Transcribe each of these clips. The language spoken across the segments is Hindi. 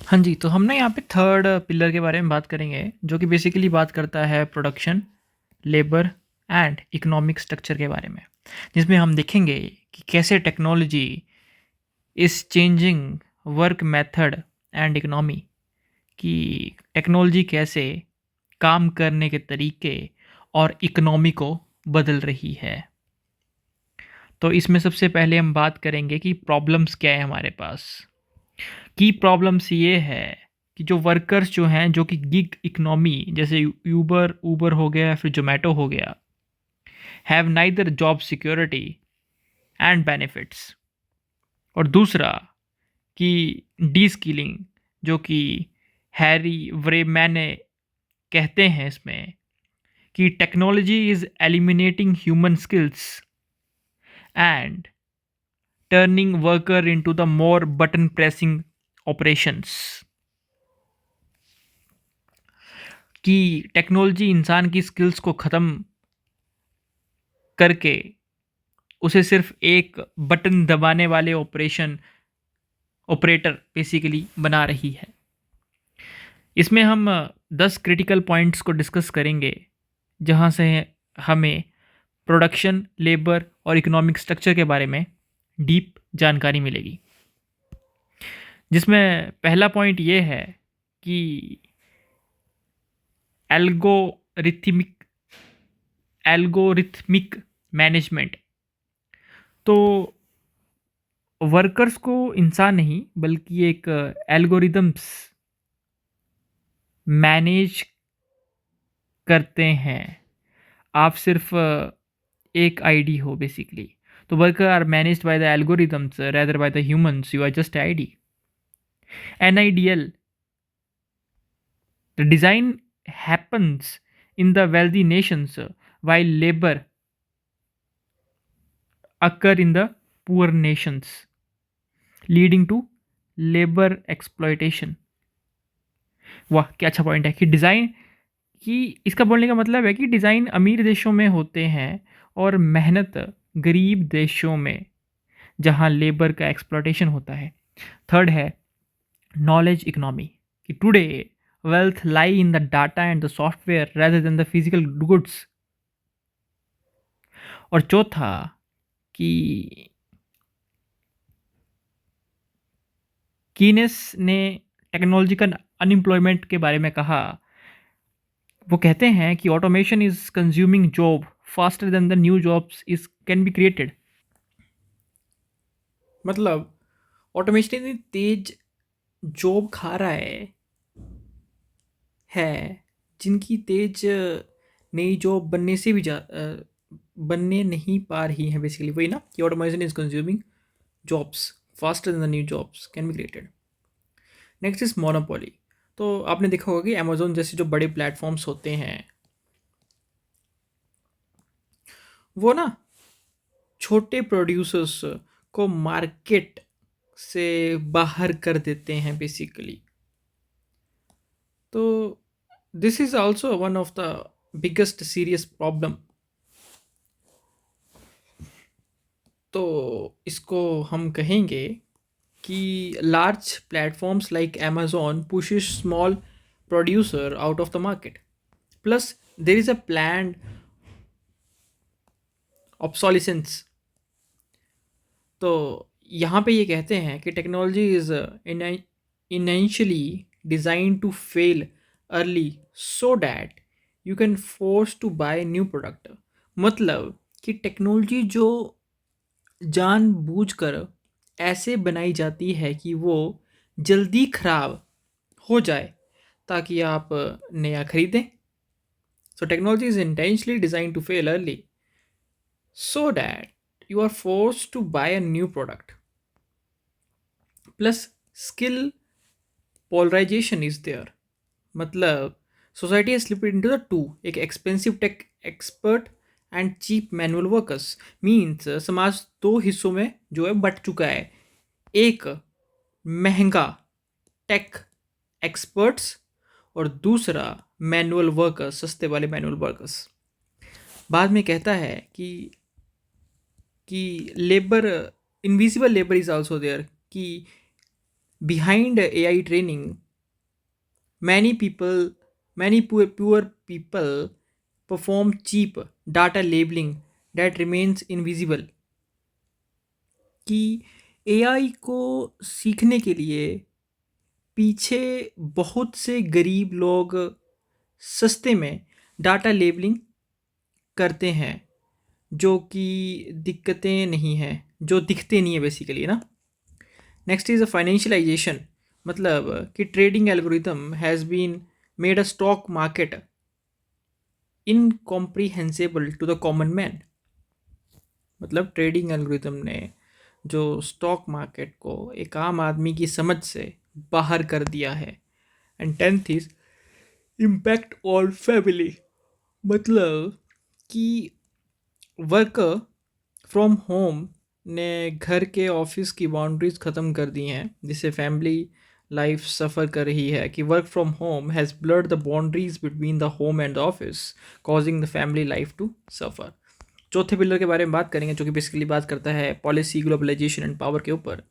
हाँ जी, तो हम ना यहाँ पे थर्ड पिलर के बारे में बात करेंगे, जो कि बेसिकली बात करता है production, labour and economic structure के बारे में। जिसमें हम देखेंगे कि कैसे technology is changing work method and economy, कि टेक्नोलॉजी कैसे काम करने के तरीके और इकोनॉमी को बदल रही है। तो इसमें सबसे पहले हम बात करेंगे कि प्रॉब्लम्स क्या है हमारे पास। की प्रॉब्लम्स ये है कि जो वर्कर्स जो हैं, जो कि गिग इकोनॉमी जैसे यूबर ऊबर हो गया या फिर जोमेटो हो गया, have neither job security and benefits. और दूसरा कि डी स्किलिंग, जो कि हैरी व्रेमैन कहते हैं इसमें कि technology is eliminating human skills and turning worker into the more button pressing operations. कि टेक्नोलॉजी इंसान की स्किल्स को ख़त्म करके उसे सिर्फ एक बटन दबाने वाले ऑपरेटर बेसिकली बना रही है। इसमें हम 10 क्रिटिकल पॉइंट्स को डिस्कस करेंगे, जहाँ से हमें प्रोडक्शन, लेबर और इकोनॉमिक स्ट्रक्चर के बारे में डीप जानकारी मिलेगी। जिसमें पहला पॉइंट ये है कि एल्गोरिथमिक एल्गोरिथमिक मैनेजमेंट। तो वर्कर्स को इंसान नहीं बल्कि एक एल्गोरिदम्स मैनेज करते हैं। आप सिर्फ एक आईडी हो बेसिकली। तो worker are managed by the algorithms rather by the humans, you are just ID. NIDL, the design happens in the wealthy nations while labor occur in the poor nations, leading to labour exploitation. वाह क्या अच्छा पॉइंट है कि डिज़ाइन, कि इसका बोलने का मतलब है कि डिज़ाइन अमीर देशों में होते हैं और मेहनत गरीब देशों में, जहाँ लेबर का एक्सप्लॉयटेशन होता है। थर्ड है नॉलेज इकोनॉमी, कि today wealth lie in the data and the software rather than the physical goods। और चौथा कि कीनेस ने टेक्नोलॉजी का अनएम्प्लॉयमेंट के बारे में कहा। वो कहते हैं कि automation is consuming job faster than the new jobs is can be created. मतलब ऑटोमेशन इतनी तेज जॉब खा रहा है जिनकी तेज नई जॉब बनने से भी बनने नहीं पा रही हैं। बेसिकली वही ना कि automation is consuming jobs faster than the new jobs can be created. Next is monopoly. तो आपने देखा होगा कि अमेजोन जैसे जो बड़े प्लेटफॉर्म्स होते हैं, वो ना छोटे प्रोड्यूसर्स को मार्केट से बाहर कर देते हैं बेसिकली। तो this is also one of the biggest serious problem. तो इसको हम कहेंगे कि large platforms like Amazon pushes small producer out of the market. Plus there is a plan obsolescence. तो यहाँ पे ये कहते हैं कि technology is initially design to fail early so that you can force to buy new product. मतलब कि टेक्नोलॉजी जो जानबूझकर ऐसे बनाई जाती है कि वो जल्दी खराब हो जाए ताकि आप नया खरीदें। So technology is intentionally design to fail early so that you are forced to buy a new product. Plus skill polarization is there। मतलब society has slipped into the two, एक expensive tech expert and cheap manual workers. Means समाज दो हिस्सों में जो है बट चुका है। एक महंगा टेक एक्सपर्ट्स और दूसरा मैनुअल वर्कर्स, सस्ते वाले मैनुअल वर्कर्स। बाद में कहता है कि labour, invisible labour is also there. कि Behind AI training, many people, many poor people perform cheap data labeling that remains invisible. कि एआई को सीखने के लिए पीछे बहुत से गरीब लोग सस्ते में डाटा लेबलिंग करते हैं, जो कि दिक्कतें नहीं हैं, जो दिखते नहीं है बेसिकली ना। नेक्स्ट इज़ अ फाइनेंशियलाइजेशन, मतलब कि trading algorithm has been made a stock market incomprehensible to the common man. मतलब ट्रेडिंग एल्गोरिथम ने जो स्टॉक मार्केट को एक आम आदमी की समझ से बाहर कर दिया है। And tenth is impact on family, मतलब कि वर्क फ्रॉम होम ने घर के ऑफिस की बाउंड्रीज ख़त्म कर दी हैं, जिससे फैमिली लाइफ सफ़र कर रही है। कि work from home has blurred the boundaries between the home and the office, causing the family life to suffer. चौथे पिलर के बारे में बात करेंगे, जो कि बेसिकली बात करता है पॉलिसी, ग्लोबलाइजेशन एंड पावर के ऊपर।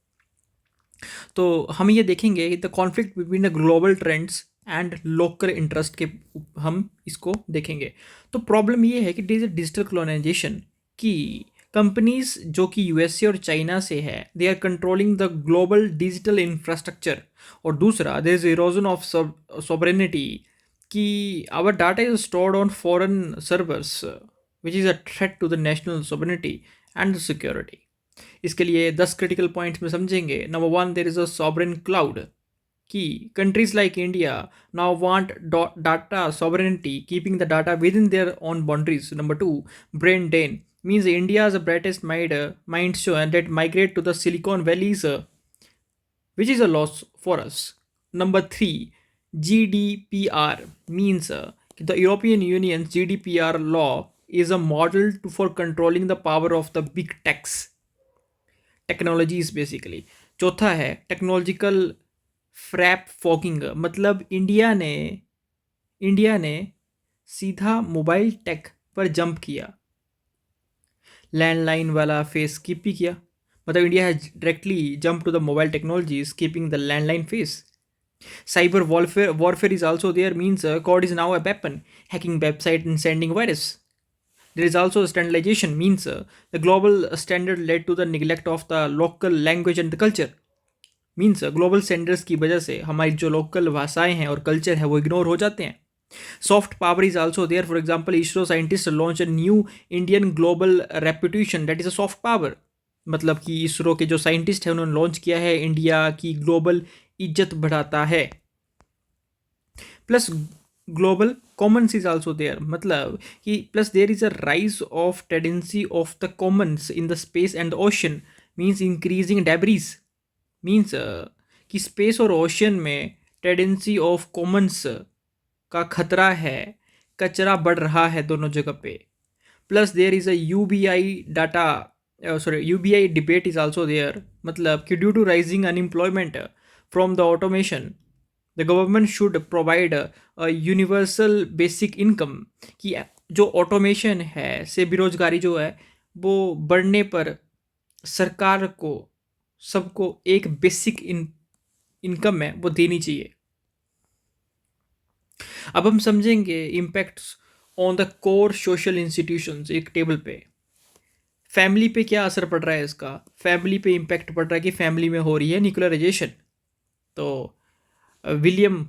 तो हम ये देखेंगे कि the conflict between the global trends and local interest के हम इसको देखेंगे। तो प्रॉब्लम ये है कि it is a digital colonisation, कि कंपनीज जो कि यूएसए और चाइना से है, they are controlling the global digital infrastructure. और दूसरा, there is erosion of sovereignty, कि our data is stored on foreign servers, which is a threat to the national sovereignty and security. इसके लिए 10 क्रिटिकल पॉइंट्स में समझेंगे। Number one, there is a sovereign cloud, कि countries like India now want data sovereignty, keeping the data within their own boundaries. Number two, brain drain, means India's brightest minds show and that migrate to the Silicon Valleys, which is a loss for us. Number three, GDPR, means the European Union's GDPR law is a model for controlling the power of the big techs technologies basically. चौथा है टेक्नोलॉजिकल फ्रैप फॉगिंग, मतलब इंडिया ने सीधा मोबाइल टेक पर जंप किया, लैंडलाइन वाला फेस स्किप भी किया। मतलब India has directly jump to the mobile technology, skipping the landline phase. Cyber warfare is also there, means code is now a weapon, hacking website and sending virus. There is also standardization, means the global standard led to the neglect of the local language and the culture. Means global standards की वजह से हमारी जो लोकल भाषाएं हैं और कल्चर है वो इग्नोर हो जाते हैं। Soft power is also there, for example ISRO scientist launch a new Indian global reputation, that is a soft power. मतलब कि इसरो के जो साइंटिस्ट हैं उन्होंने लॉन्च किया है, इंडिया की ग्लोबल इज्जत बढ़ाता है। Plus global commons is also there, मतलब कि plus there is a rise of tendency of the commons in the space and the ocean, means increasing debris. Means कि स्पेस और ओशन में टेंडेंसी ऑफ कॉमन्स का खतरा है, कचरा बढ़ रहा है दोनों जगह पे। Plus there is a UBI data, sorry UBI debate is also there, मतलब कि due to rising unemployment from the automation, the government should provide a universal basic income. कि जो ऑटोमेशन है से बेरोजगारी जो है वो बढ़ने पर सरकार को सबको एक बेसिक इनकम है वो देनी चाहिए। अब हम समझेंगे impacts on the core social institutions एक टेबल पे। फैमिली पे क्या असर पड़ रहा है इसका? फैमिली पे इम्पैक्ट पड़ रहा है कि फैमिली में हो रही है न्यूक्लियराइजेशन। तो विलियम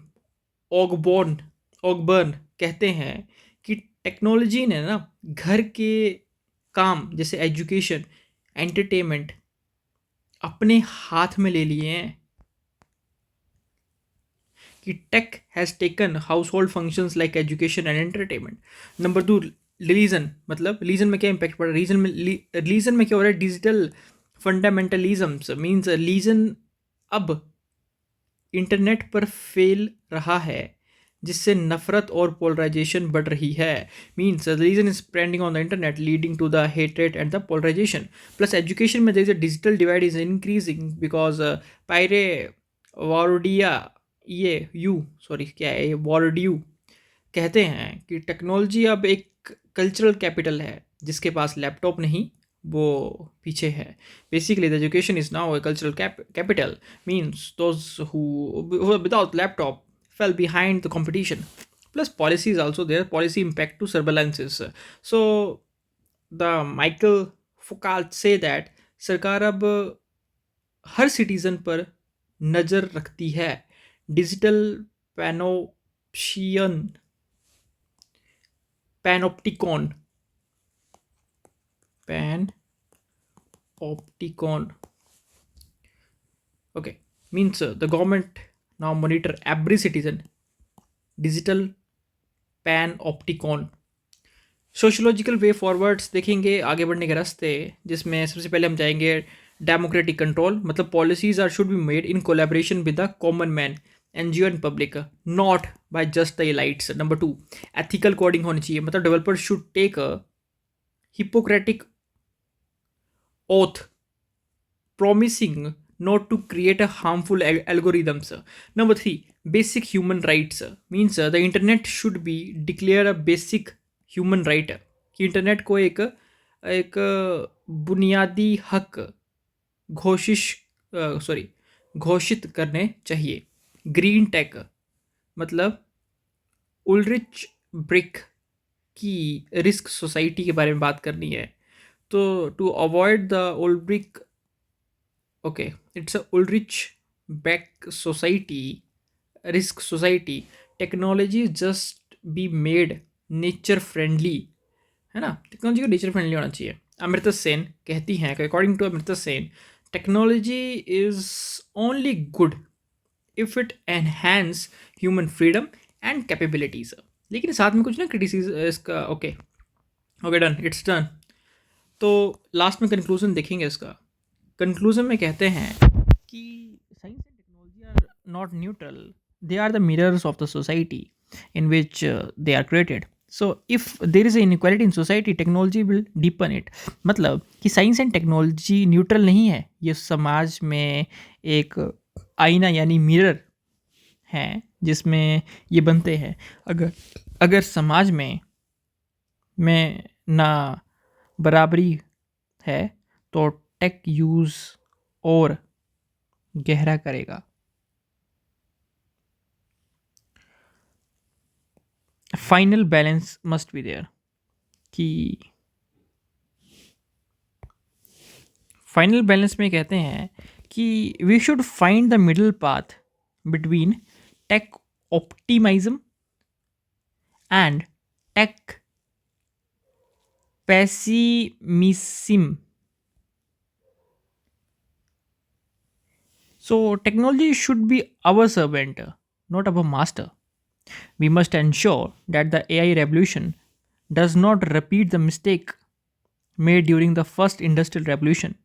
ऑगबर्न कहते हैं कि टेक्नोलॉजी ने ना घर के काम जैसे एजुकेशन, एंटरटेनमेंट अपने हाथ में ले लिए हैं। कि tech has taken household functions like education and entertainment. Number two, religion, मतलब रिलीजन में क्या इम्पैक्ट पड़ रहा है? रिलीजन में क्या हो रहा है? डिजिटल फंडामेंटलिज्म्स, मीन्स रिलीजन अब इंटरनेट पर फैल रहा है, जिससे नफरत और पोलराइजेशन बढ़ रही है। Means reason is spreading on the internet leading to the hatred and the polarisation. Plus education में there is a digital divide is increasing because पायरे वारोडिया ये यू सॉरी क्या है ये वारोडियू कहते हैं कि टेक्नोलॉजी अब एक कल्चरल कैपिटल है जिसके पास लैपटॉप नहीं वो पीछे है. Basically the education is now a cultural capital, means those who without laptop fell behind the competition. Plus policy is also there, policy impact to surveillances. So the Michael Foucault say that सरकार अब हर सिटीजन पर नज़र रखती है. Digital panopticon panopticon panopticon okay, means the government now monitor every citizen. Digital panopticon. Sociological way forwards देखेंगे आगे बढ़ने के रास्ते, जिसमें सबसे पहले हम जाएंगे डेमोक्रेटिक कंट्रोल, मतलब policies are should be made in collaboration with the common man, NGO and public, not by just the elites. Number 2, ethical coding होनी चाहिए, मतलब developers should take a Hippocratic oath promising not to create a harmful algorithms. Number 3, basic human rights, means the internet should be declared a basic human right, कि इंटरनेट को एक एक बुनियादी हक घोषित करने चाहिए. ग्रीन टेक, मतलब उलरिच ब्रिक की रिस्क सोसाइटी के बारे में बात करनी है. तो टू अवॉइड द उलब्रिक, okay, it's a Ulrich back society, risk society. Technology just be made nature friendly, है ना, टेक्नोलॉजी को नेचर फ्रेंडली होना चाहिए. अमृता सेन कहती हैं, according to Amartya Sen, technology is only good if it enhance human freedom and capabilities. लेकिन साथ में कुछ ना क्रिटिसिज इसका. Okay okay, done, it's done. तो लास्ट में कंक्लूजन देखेंगे इसका. कंक्लूजन में कहते हैं कि science and technology are not neutral, they are the mirrors of the society in which they are created. So if there is a inequality in society, technology will deepen it. मतलब कि साइंस एंड टेक्नोलॉजी न्यूट्रल नहीं है, ये समाज में एक आईना यानी मिरर है जिसमें ये बनते हैं. अगर समाज में ना बराबरी है तो टेक यूज़ और गहरा करेगा. Final balance must be there, कि फाइनल बैलेंस में कहते हैं कि we should find the middle path between tech optimism and tech pessimism. So technology should be our servant, not our master. We must ensure that the AI revolution does not repeat the mistake made during the first industrial revolution.